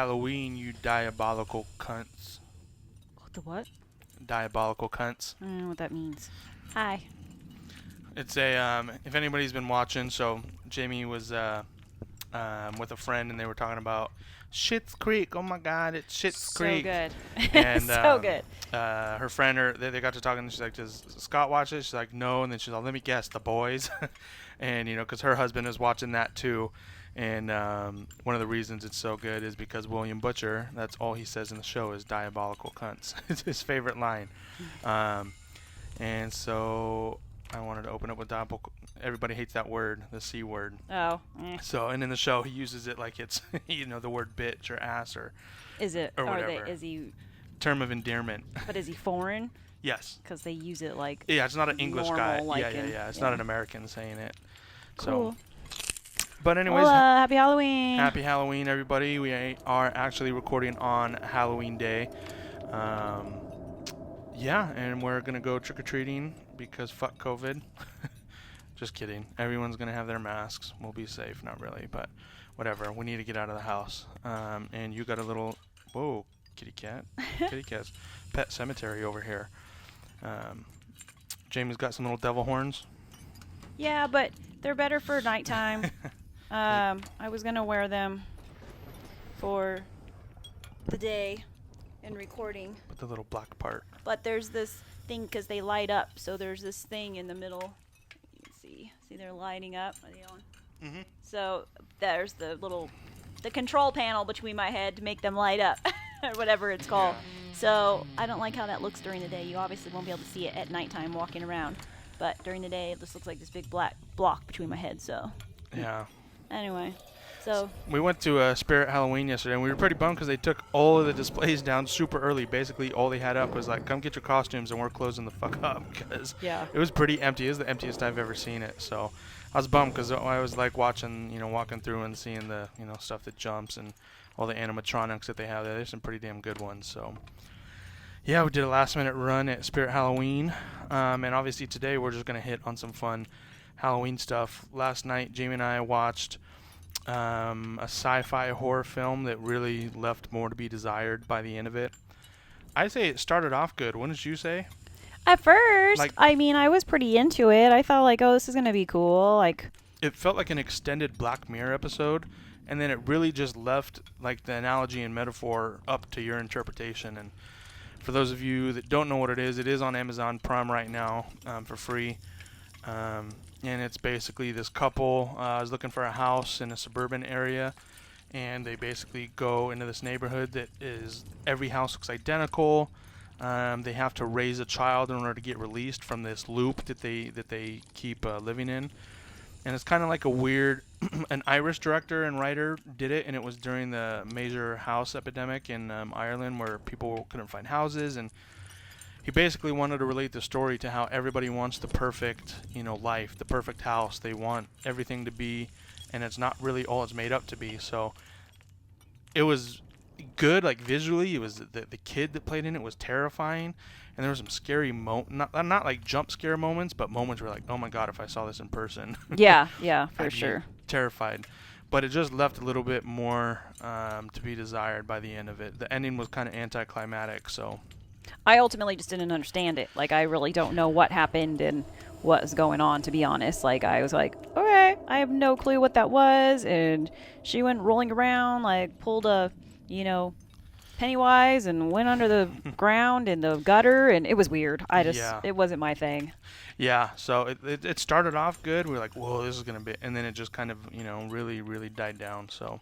Halloween, you diabolical cunts. The what? Diabolical cunts. I don't know what that means. Hi. It's a if anybody's been watching, so Jamie was with a friend and they were talking about Schitt's Creek. Oh my God, it's Schitt's So Creek. good. And So good. her friend, they got to talking. And she's like, "Does Scott watch it?" She's like, "No." And then she's like, "Let me guess, The Boys." And because her husband is watching that too. And one of the reasons it's so good is because William Butcher, that's all he says in the show is diabolical cunts. It's his favorite line. Um, and so I wanted to open up with diabolical. Everybody hates that word, the C word. Oh. So, and in the show, he uses it like it's, the word bitch or ass Is it? or Or whatever. is he? Term of endearment. But is he foreign? Yes. Because they use it like. Yeah, it's not an English guy. normal, like Yeah. It's not an American saying it. Cool. So, but anyways, Well, happy Halloween. happy Halloween, everybody. We are actually recording on Halloween Day. Yeah, and we're going to go trick-or-treating because fuck COVID. Just kidding. Everyone's going to have their masks. We'll be safe. Not really, but whatever. We need to get out of the house. And you got a little... Whoa, kitty cat. Kitty cat's pet cemetery over here. Jamie's got some little devil horns. Yeah, but they're better for nighttime. I was gonna wear them for the day and recording, With the little black part. but there's this thing because they light up. So there's this thing in the middle. You can see they're lighting up. Are they on? Mm-hmm. So there's the control panel between my head to make them light up, or whatever it's called. So I don't like how that looks during the day. You obviously won't be able to see it at nighttime walking around, but during the day it just looks like this big black block between my head. So Yeah. anyway, so We went to Spirit Halloween yesterday, and we were pretty bummed because they took all of the displays down super early. Basically, all they had up was like, come get your costumes, and we're closing the fuck up because yeah. it was pretty empty. It was the emptiest I've ever seen it. So I was bummed because I was like watching, walking through and seeing the, stuff that jumps and all the animatronics that they have there. There's some pretty damn good ones. So yeah, we did a last minute run at Spirit Halloween. And obviously today we're just going to hit on some fun Halloween stuff. Last night, Jamie and I watched a sci-fi horror film that really left more to be desired by the end of it. I'd say it started off good. Wouldn't you say? At first, Like- I mean, I was pretty into it. I thought like, oh, this is gonna be cool. Like, It felt like an extended Black Mirror episode, and then it really just left like the analogy and metaphor up to your interpretation. And for those of you that don't know what it is on Amazon Prime right now for free. And it's basically this couple is looking for a house in a suburban area, and they basically go into this neighborhood that is every house looks identical. They have to raise a child in order to get released from this loop that they keep living in, and it's kind of like a weird. An Irish director and writer did it, and it was during the major house epidemic in Ireland where people couldn't find houses, and he basically wanted to relate the story to how everybody wants the perfect, life, the perfect house. They want everything to be, and it's not really all it's made up to be. So it was good, like visually. It was the kid that played in it was terrifying, and there were some scary not like jump scare moments, but moments where like, oh my god, if I saw this in person, yeah, for I'd be sure. terrified. But it just left a little bit more to be desired by the end of it. The ending was kind of anticlimactic, so. I ultimately just didn't understand it. Like, I really don't know what happened and what was going on, to be honest. Like, I was like, okay, I have no clue what that was. And she went rolling around, like, pulled a, Pennywise and went under the ground in the gutter. And it was weird. It wasn't my thing. Yeah, so it started off good. We were like, whoa, this is going to be, and then it just kind of, really, really died down. So.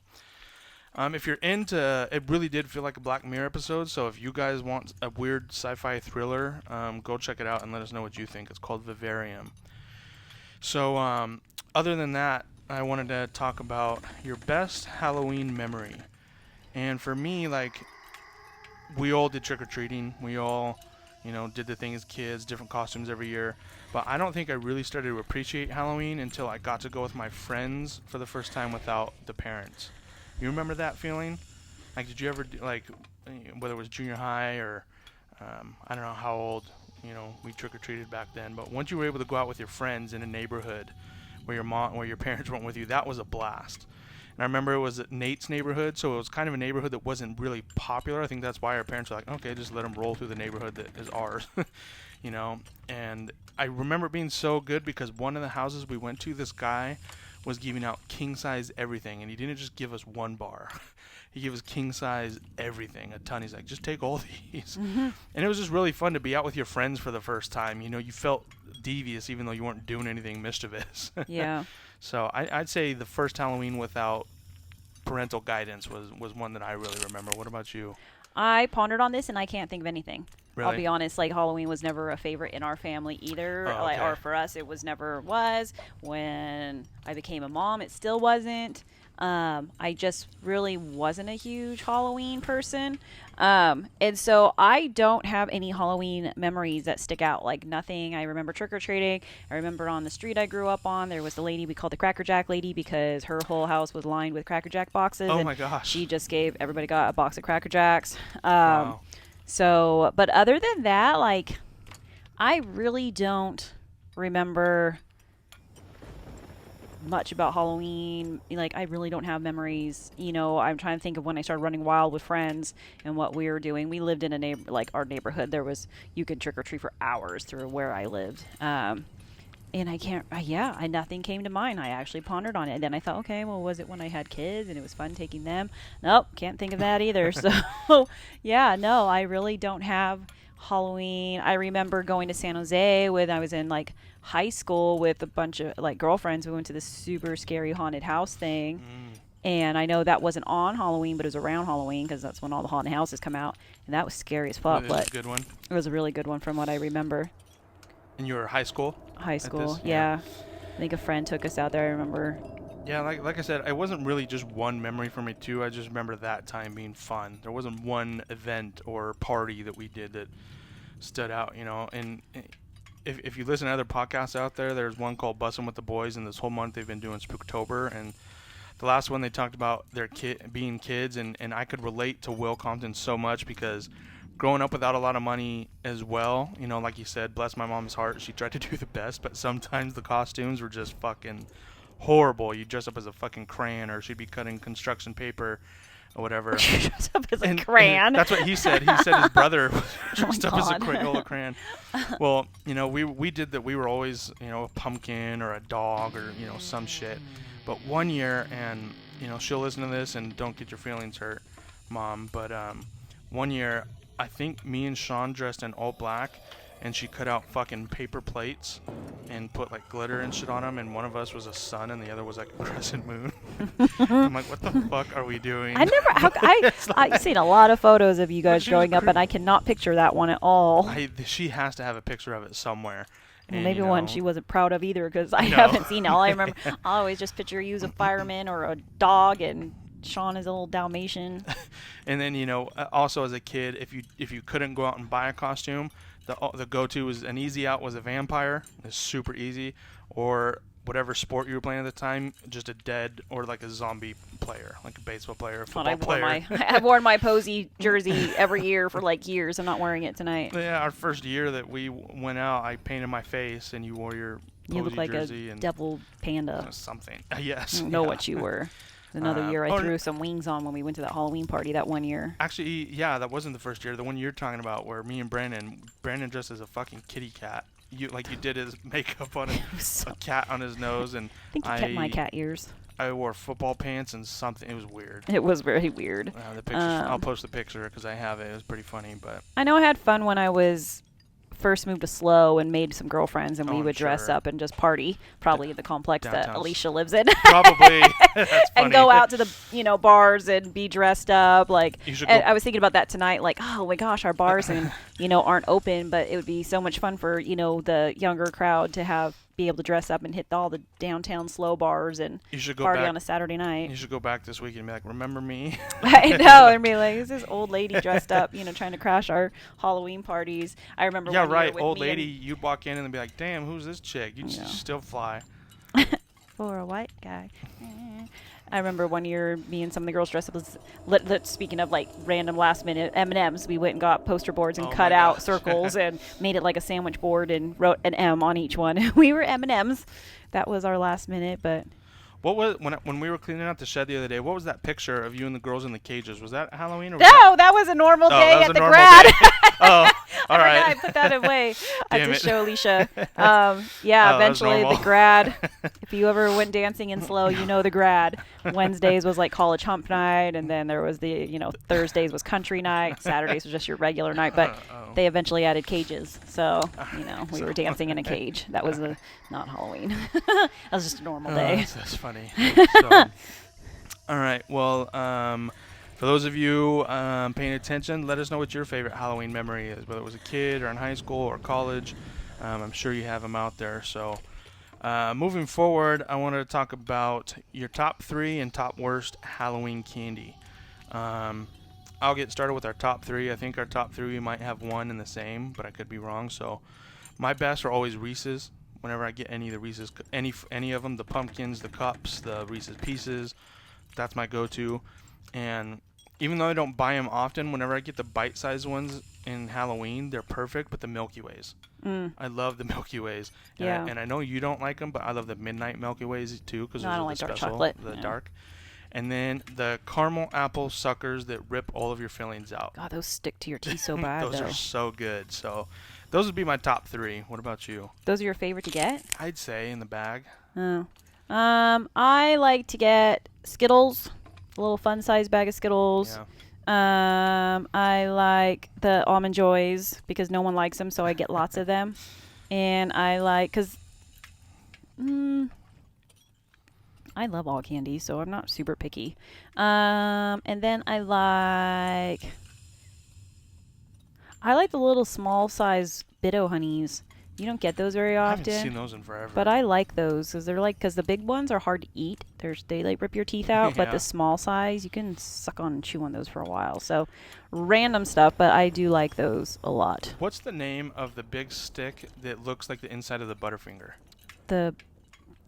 If you're into, it really did feel like a Black Mirror episode, so if you guys want a weird sci-fi thriller, go check it out and let us know what you think. It's called Vivarium. So, other than that, I wanted to talk about your best Halloween memory. And for me, like, we all did trick-or-treating. We all, did the thing as kids, different costumes every year. But I don't think I really started to appreciate Halloween until I got to go with my friends for the first time without the parents. You remember that feeling? Like, did you ever, whether it was junior high or, I don't know how old, we trick-or-treated back then, but once you were able to go out with your friends in a neighborhood where your parents weren't with you, that was a blast. And I remember it was at Nate's neighborhood, so it was kind of a neighborhood that wasn't really popular. I think that's why our parents were like, okay, just let them roll through the neighborhood that is ours, you know. And I remember it being so good because one of the houses we went to, this guy was giving out king size everything, and he didn't just give us one bar. He gave us king size everything, a ton. He's like, just take all these. Mm-hmm. And it was just really fun to be out with your friends for the first time. You know, you felt devious even though you weren't doing anything mischievous. Yeah. So I'd say the first Halloween without parental guidance was one that I really remember. What about you? I pondered on this and I can't think of anything. Really? I'll be honest, like Halloween was never a favorite in our family either. Oh, Like, okay. or for us, it was never was. When I became a mom, it still wasn't. I just really wasn't a huge Halloween person. And so I don't have any Halloween memories that stick out. Like nothing. I remember trick-or-treating. I remember on the street I grew up on, there was the lady we called the Cracker Jack lady because her whole house was lined with Cracker Jack boxes. Oh and my gosh. She just gave, everybody got a box of Cracker Jacks. Wow. So, but other than that, like, I really don't remember much about Halloween. Like, I really don't have memories. You know, I'm trying to think of when I started running wild with friends and what we were doing. We lived in a like our neighborhood. There was, you could trick or treat for hours through where I lived. And I can't, nothing came to mind. I actually pondered on it. And then I thought, okay, well, was it when I had kids and it was fun taking them? Nope, can't think of that either. So, yeah, no, I really don't have Halloween. I remember going to San Jose when I was in, like, high school with a bunch of, like, girlfriends. We went to this super scary haunted house thing. And I know that wasn't on Halloween, but it was around Halloween because that's when all the haunted houses come out. And that was scary as fuck. It was But a good one. it was a really good one from what I remember. And you were high school? High school, this? yeah. I think a friend took us out there, I remember. Yeah, like I said, it wasn't really just one memory for me too. I just remember that time being fun. There wasn't one event or party that we did that stood out, you know. And if you listen to other podcasts out there, there's one called Bussin' with the Boys, and this whole month they've been doing Spooktober. And the last one they talked about their being kids, and I could relate to Will Compton so much because growing up without a lot of money as well, you know, like you said, bless my mom's heart, she tried to do the best, but sometimes the costumes were just fucking horrible. You dress up as a fucking crayon, or she'd be cutting construction paper or whatever. Dressed up as a And crayon. that's what he said. He said his brother was Oh dressed my up as a God. Crayola crayon. Well, you know, we did that. We were always, you know, a pumpkin or a dog or, you know, some shit. But one year, and, you know, she'll listen to this and don't get your feelings hurt, Mom, but one year, I think me and Sean dressed in all black, and she cut out fucking paper plates and put like glitter and shit on them, and one of us was a sun and the other was like a crescent moon. I'm like, what the fuck are we doing? I've seen a lot of photos of you guys she was growing up, and I cannot picture that one at all. She has to have a picture of it somewhere. Well, And, maybe you one know, she wasn't proud of either, because I No. haven't seen it. All I remember, I always just picture you as a fireman or a dog, and Sean is a little Dalmatian. And then, you know, also as a kid, if you couldn't go out and buy a costume, the go-to was an easy out was a vampire. It's super easy, or whatever sport you were playing at the time, just a dead or like a zombie player, like a baseball player, a football player. I've worn my Posey jersey every year for like years. I'm not wearing it tonight. Yeah, our first year that we went out, I painted my face, and you wore your You look Posey like jersey a and devil panda. something. Yes. I don't know yeah. what you were. Another year I oh, threw some wings on when we went to that Halloween party that one year. Actually, yeah, that wasn't the first year. The one you're talking about, where me and Brandon dressed as a fucking kitty cat. You did his makeup on a cat on his nose, and I think you kept my cat ears. I wore football pants and something. It was weird. It was very weird. The pictures. I'll post the picture because I have it. It was pretty funny, but I know I had fun when I was first moved to SLO and made some girlfriends, and we would dress up and just party, probably in the complex that Downtown's- Alicia lives in. probably that's funny. And go out to the bars and be dressed up like. You should And go- I was thinking about that tonight, like, oh my gosh, our bars and aren't open, but it would be so much fun for the younger crowd to be able to dress up and hit all the downtown SLO bars and You should go party back. on a Saturday night. You should go back this week and be like, remember me? I know, and be like, is this old lady dressed up, trying to crash our Halloween parties? I remember. Yeah, one year right. with Old me lady, you'd walk in and be like, damn, who's this chick? You'd Yeah. still fly. for a white guy. I remember one year, me and some of the girls dressed up as, speaking of like random last minute M&Ms, we went and got poster boards and Oh cut my out gosh. circles and made it like a sandwich board and wrote an M on each one. We were M&Ms. That was our last minute, but What was when we were cleaning out the shed the other day? What was that picture of you and the girls in the cages? Was that Halloween or? No, that was a normal that day was at a the normal grad. day. Oh, all right. I put that away. I had Damn to it. show Alicia. Oh, Eventually normal. the grad. If you ever went dancing in slow, you know the grad. Wednesdays was like college hump night, and then there was Thursdays was country night. Saturdays was just your regular night. But they eventually added cages, so we were dancing in a cage. That was not Halloween. That was just a normal day. That's funny. So, all right. Well, for those of you paying attention, let us know what your favorite Halloween memory is, whether it was a kid or in high school or college. I'm sure you have them out there. So, moving forward, I wanted to talk about your top 3 and top worst Halloween candy. I'll get started with our top 3. I think our top 3 we might have one and the same, but I could be wrong. So, my best are always Reese's. Whenever I get any of the Reese's, any of them, the pumpkins, the cups, the Reese's Pieces, that's my go-to. And even though I don't buy them often, whenever I get the bite-sized ones in Halloween, they're perfect. But the Milky Ways, I love the Milky Ways. And I know you don't like them, but I love the Midnight Milky Ways too because I don't like dark chocolate. The dark. And then the caramel apple suckers that rip all of your fillings out. God, those stick to your teeth so bad. Those are so good. So those would be my top 3. What about you? Those are your favorite to get? I'd say in the bag. Oh. I like to get Skittles, a little fun-sized bag of Skittles. Yeah. I like the Almond Joys because no one likes them, so I get lots of them. And I like, because I love all candy, so I'm not super picky. And then I like the little small-size Bitto Honeys. You don't get those very often. I haven't seen those in forever. But I like those because the big ones are hard to eat. They like rip your teeth out, but the small size, you can suck on and chew on those for a while. So random stuff, but I do like those a lot. What's the name of the big stick that looks like the inside of the Butterfinger? The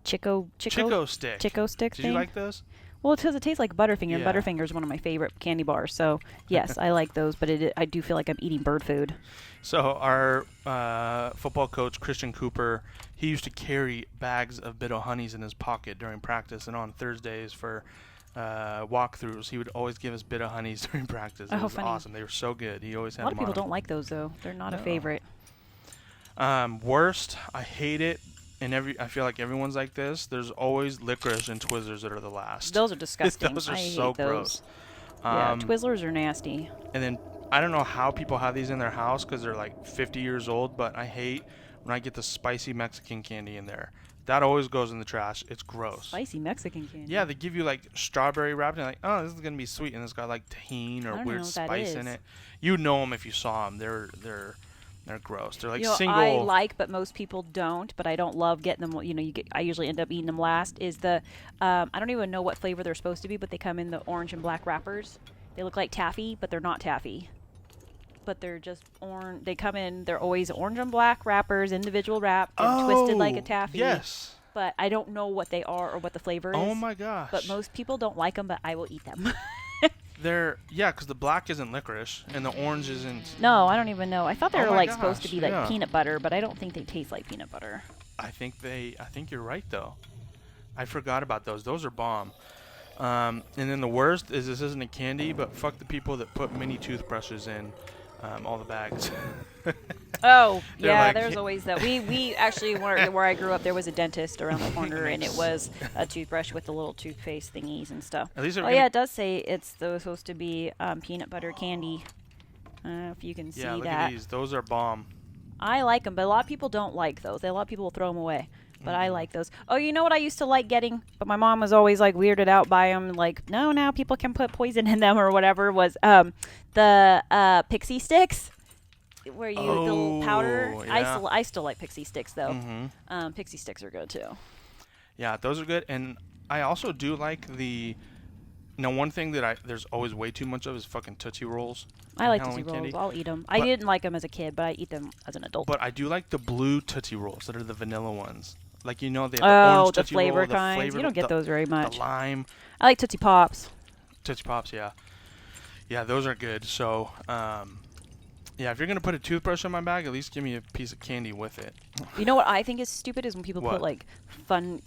Chico stick. Chico stick Did thing? you like those? Well, it's because it tastes like Butterfinger. Yeah. Butterfinger is one of my favorite candy bars. So, yes, I like those, but I do feel like I'm eating bird food. So our football coach, Christian Cooper, he used to carry bags of Bitto Honeys in his pocket during practice, and on Thursdays for walkthroughs, he would always give us Bitto Honeys during practice. It was funny. awesome. They were so good. He always had A lot of them people on don't like those, though. They're not a No. favorite. Worst, I hate it. And I feel like everyone's like this. There's always licorice and Twizzlers that are the last. Those are disgusting. Those are I so hate those. gross. Yeah, Twizzlers are nasty. And then I don't know how people have these in their house because they're like 50 years old, but I hate when I get the spicy Mexican candy in there. That always goes in the trash. It's gross. Spicy Mexican candy. Yeah, they give you like strawberry wrapped and like, oh, this is gonna be sweet, and it's got like tahini or weird spice in it. You know them if you saw them. They're gross. They're like single. I like, but most people don't. But I don't love getting them. I usually end up eating them last. Is the I don't even know what flavor they're supposed to be, but they come in the orange and black wrappers. They look like taffy, but they're not taffy. But they're just orange. They come in. They're always orange and black wrappers, individual wrapped and twisted like a taffy. Yes. But I don't know what they are or what the flavor is. Oh my gosh. But most people don't like them, but I will eat them. Because the black isn't licorice and the orange isn't. No, I don't even know. I thought they were my supposed to gosh, be like yeah. peanut butter, but I don't think they taste like peanut butter. I think you're right though. I forgot about those. Those are bomb. And then the worst is this isn't a candy, but fuck the people that put mini toothbrushes in all the bags. Oh, They're yeah, like- there's always that. We actually, where I grew up, there was a dentist around the corner, and it was a toothbrush with the little toothpaste thingies and stuff. At least Oh, yeah, it does say it's supposed to be peanut butter candy. I don't know if you can see yeah, look that. at these. Those are bomb. I like them, but a lot of people don't like those. A lot of people will throw them away. But I like those. Oh, you know what I used to like getting? But my mom was always like weirded out by them. Like, no, now people can put poison in them or whatever. Was the pixie sticks, where you the little powder. Yeah. I still like pixie sticks though. Mm-hmm. Pixie sticks are good too. Yeah, those are good. And I also do like the. One thing that there's always way too much of is fucking Tootsie Rolls. I like Halloween Tootsie Rolls. candy. I'll eat them. I didn't like them as a kid, but I eat them as an adult. But I do like the blue Tootsie Rolls that are the vanilla ones. Like, they have the Oh, orange the Tootsie flavor Roll, kinds. You don't get those very much. The lime. I like Tootsie Pops. Tootsie Pops, yeah. Yeah, those are good. So, yeah, if you're going to put a toothbrush in my bag, at least give me a piece of candy with it. You know what I think is stupid is when people What? put like fun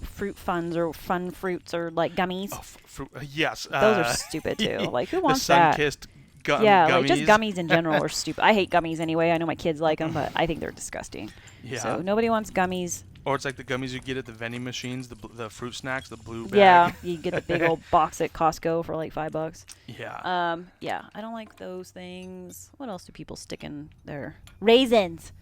fruit funds or fun fruits or like gummies. Oh, yes. Those are stupid too. Like who wants the that? sun-kissed Yeah, gummies. like just gummies in general are stupid. I hate gummies anyway. I know my kids like them, but I think they're disgusting. Yeah. So nobody wants gummies. Or it's like the gummies you get at the vending machines, the fruit snacks, the blue bag. Yeah, you get the big old box at Costco for like $5. Yeah. Yeah, I don't like those things. What else do people stick in there? Raisins.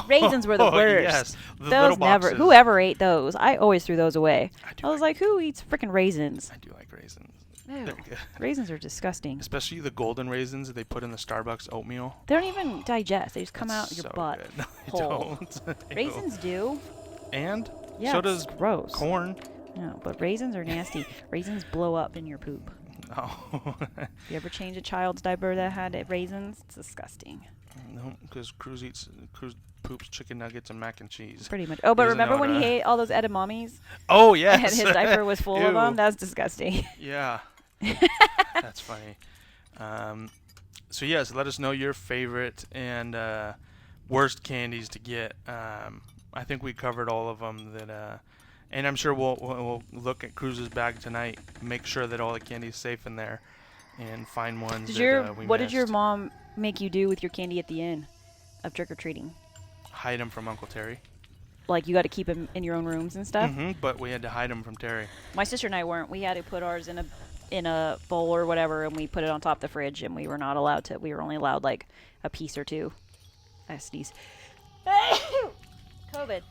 Raisins were the worst. Yes, the those little never. boxes. Whoever ate those, I always threw those away. I was like, who eats freaking raisins? I do like raisins. Ew. They're good. Raisins are disgusting. Especially the golden raisins that they put in the Starbucks oatmeal. They don't even digest. They just come That's out your so butt. good. No, they whole. don't. Raisins do. And Yeah, so it's does gross. corn. No, but raisins are nasty. Raisins blow up in your poop. Oh. You ever change a child's diaper that had raisins? It's disgusting. No, because Cruz poops chicken nuggets and mac and cheese. Pretty much. Oh, but He doesn't remember know when how he to- ate all those edamames? Oh, yes. And his diaper was full of Ew. them? That's disgusting. Yeah. That's funny. So yes, let us know your favorite and worst candies to get. I think we covered all of them. And I'm sure we'll look at Cruz's bag tonight, make sure that all the candy's safe in there, and find ones we What did your missed. mom make you do with your candy at the end of trick-or-treating? Hide them from Uncle Terry. Like, you got to keep them in your own rooms and stuff? But we had to hide them from Terry. My sister and I weren't. We had to put ours in a bowl or whatever, and we put it on top of the fridge, and we were not allowed to. We were only allowed, like, a piece or two. I sneeze. COVID.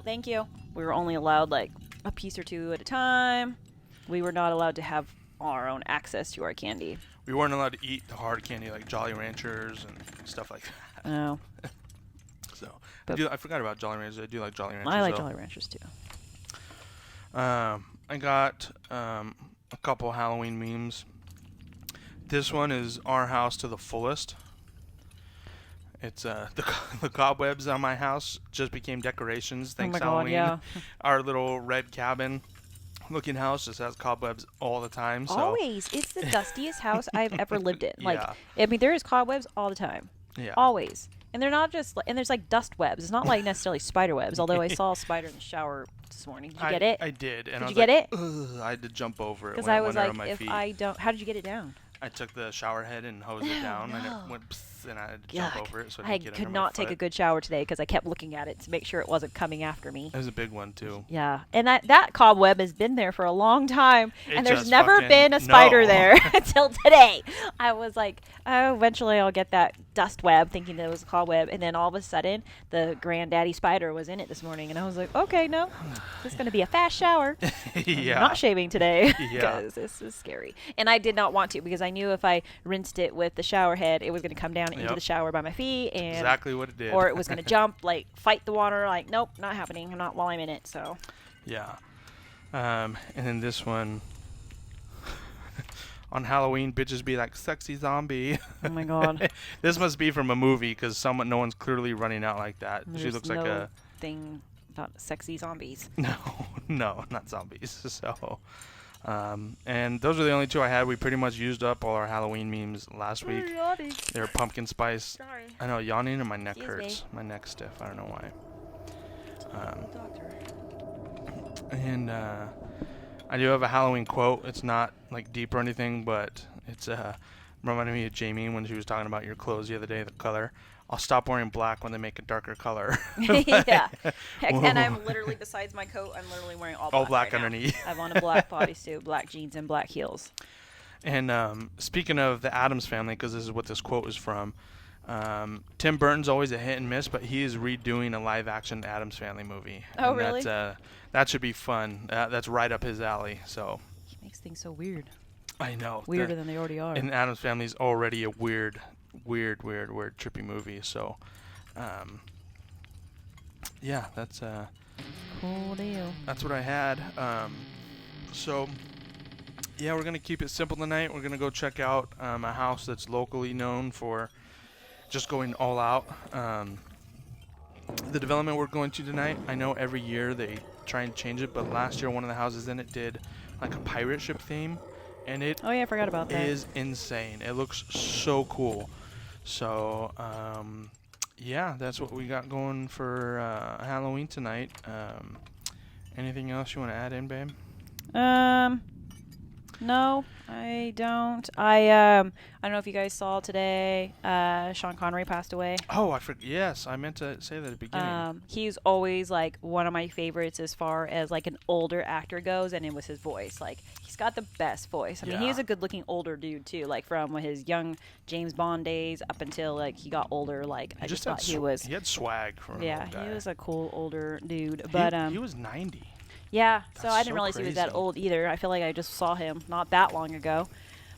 Thank you. We were only allowed, like, a piece or two at a time. We were not allowed to have our own access to our candy. We weren't allowed to eat the hard candy like Jolly Ranchers and stuff like that. No. So But I forgot about Jolly Ranchers. I do like Jolly Ranchers. I like though. Jolly Ranchers, too. I got a couple Halloween memes. This one is our house to the fullest. It's the cobwebs on my house just became decorations. Thanks, oh my Halloween. God, yeah. Our little red cabin looking house just has cobwebs all the time. So Always. It's the dustiest house I've ever lived in. Like, Yeah. I mean, there is cobwebs all the time. yeah. Always. And they're not just, and there's like dust webs. It's not like necessarily spider webs, although I saw a spider in the shower this morning. Did you get it? I did. And Did I you was get like, it? Ugh, I had to jump over it Because when I it was went like, on my if feet. I don't, how did you get it down? I took the shower head and hosed it down, and no. it went psst, and I had to jump Yuck. over it so it I didn't get could under not my take a foot. good shower today because I kept looking at it to make sure it wasn't coming after me. It was a big one too. Yeah, and that cobweb has been there for a long time, It and there's just never fucking- been a spider no. there until today. I was like, oh, eventually I'll get that dust web, thinking that it was a cobweb, and then all of a sudden, the granddaddy spider was in it this morning, and I was like, okay, no, this is going to be a fast shower. Yeah. I'm not shaving today Yeah. because this is scary. And I did not want to because I knew if I rinsed it with the shower head, it was going to come down into Yep. the shower by my feet, and Exactly what it did. or it was going to jump, like fight the water. Like, nope, not happening. Not while I'm in it. So Yeah. And then this one. On Halloween, bitches be like, sexy zombie. oh my god, This must be from a movie because no one's clearly running out like that. She There's looks no like a... thing about sexy zombies. No, not zombies. So, and those are the only two I had. We pretty much used up all our Halloween memes last week. They were pumpkin spice. Sorry. I know, yawning and my neck Excuse me. hurts. My neck's stiff. I don't know why. Doctor. And I do have a Halloween quote. It's not like deep or anything, but it's reminded me of Jamie when she was talking about your clothes the other day, the color. I'll stop wearing black when they make a darker color. yeah. And I'm literally, besides my coat, I'm literally wearing all black. All black right now. underneath. I have on a black bodysuit, black jeans, and black heels. And speaking of the Addams Family, because this is what this quote is from, Tim Burton's always a hit and miss, but he is redoing a live-action Addams Family movie. Oh, and really? That should be fun. That's right up his alley. So He makes things so weird. I know. Weirder than they already are. And Addams Family's already a weird, trippy movie. So, yeah, that's Cool deal. that's what I had. So, yeah, we're gonna keep it simple tonight. We're gonna go check out a house that's locally known for just going all out. The development we're going to tonight, I know every year they try and change it, but last year one of the houses in it did like a pirate ship theme, and it Oh yeah, I forgot about that. is insane. It looks so cool. So, yeah, that's what we got going for Halloween tonight. Anything else you want to add in, babe? No, I don't. I don't know if you guys saw today. Sean Connery passed away. Oh, I forgot. Yes, I meant to say that at the beginning. He's always like one of my favorites as far as like an older actor goes, and it was his voice. Like he's got the best voice. I mean, he was a good-looking older dude too. Like from his young James Bond days up until like he got older. Like I just thought he was. He had swag for an old guy. He was a cool older dude. But he was 90. Yeah, so I didn't realize he was that old either. I feel like I just saw him not that long ago.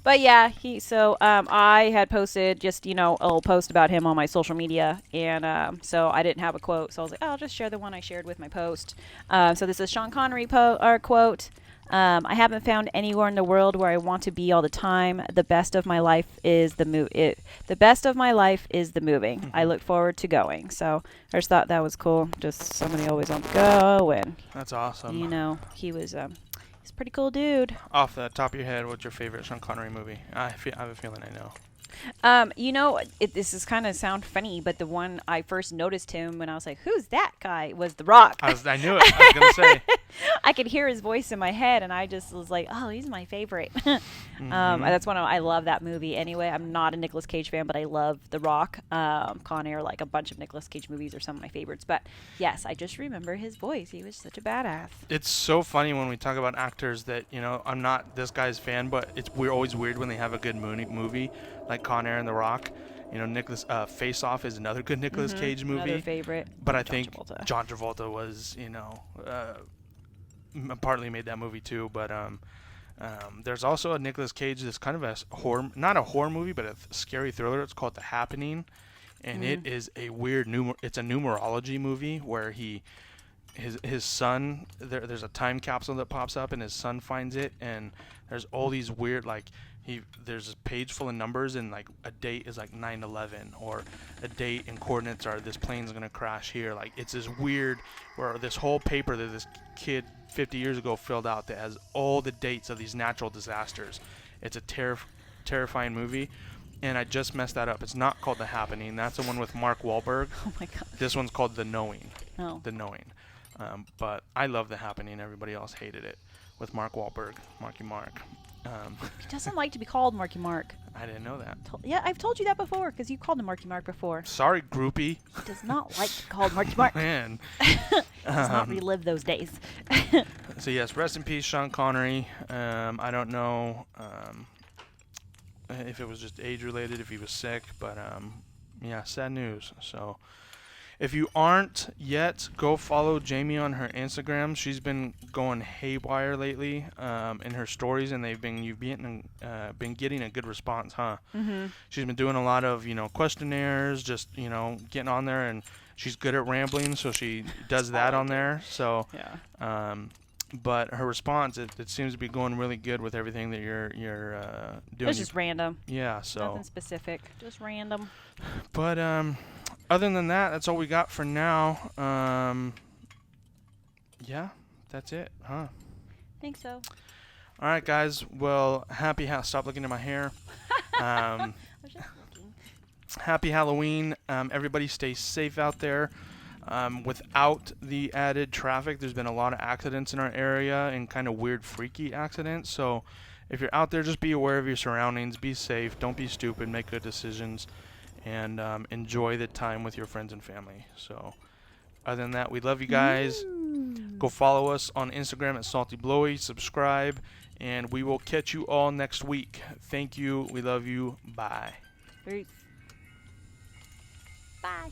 But yeah, I had posted just, a little post about him on my social media, and so I didn't have a quote, so I was like, I'll just share the one I shared with my post. So this is Sean Connery quote. I haven't found anywhere in the world where I want to be all the time. The best of my life is the moving. Mm-hmm. I look forward to going. So I just thought that was cool. Just somebody always on the go, and that's awesome. He was he's a pretty cool dude. Off the top of your head, what's your favorite Sean Connery movie? I have a feeling I know. This is kind of sound funny, but the one I first noticed him when I was like, "Who's that guy?" was The Rock. I knew it. I was gonna say. I could hear his voice in my head, and I just was like, "Oh, he's my favorite." That's I love that movie. Anyway, I'm not a Nicolas Cage fan, but I love The Rock, Con Air, like a bunch of Nicolas Cage movies are some of my favorites. But yes, I just remember his voice. He was such a badass. It's so funny when we talk about actors that I'm not this guy's fan, but we're always weird when they have a good movie like Con Air and The Rock. Face Off is another good Nicolas Cage movie. Another favorite. But I think John Travolta was, partly made that movie too. But there's also a Nicolas Cage that's kind of a horror, not a horror movie, but a scary thriller. It's called The Happening, and it is a weird it's a numerology movie where his son, there's a time capsule that pops up and his son finds it, and there's all these weird there's a page full of numbers, and like a date is like 9/11, or a date and coordinates are this plane's gonna crash here. Like it's this weird, where this whole paper that this kid 50 years ago filled out that has all the dates of these natural disasters. It's a terrifying movie, and I just messed that up. It's not called The Happening. That's the one with Mark Wahlberg. Oh my god. This one's called The Knowing. Oh. The Knowing. But I love The Happening. Everybody else hated it with Mark Wahlberg, Marky Mark. He doesn't like to be called Marky Mark. I didn't know that. Yeah, I've told you that before because you called him Marky Mark before. Sorry, groupie. He does not like to be called Marky Mark. Man. Does not relive those days. So yes, rest in peace, Sean Connery. I don't know if it was just age related, if he was sick, but yeah, sad news. So if you aren't yet, go follow Jamie on her Instagram. She's been going haywire lately in her stories, and you've been getting a good response, huh? Mm-hmm. She's been doing a lot of questionnaires, just getting on there, and she's good at rambling, so she does that on there. So yeah. But her response, it seems to be going really good with everything that you're doing. It's just random. Yeah. So nothing specific, just random. But other than that, that's all we got for now. Yeah, that's it, huh? I think so. All right, guys. Well, stop looking at my hair. I was just looking. Happy Halloween. Everybody stay safe out there. Without the added traffic, there's been a lot of accidents in our area, and kind of weird, freaky accidents. So if you're out there, just be aware of your surroundings. Be safe. Don't be stupid. Make good decisions. And enjoy the time with your friends and family. So other than that, we love you guys. Go follow us on Instagram at SaltyBlowie. Subscribe. And we will catch you all next week. Thank you. We love you. Bye. Peace. Bye.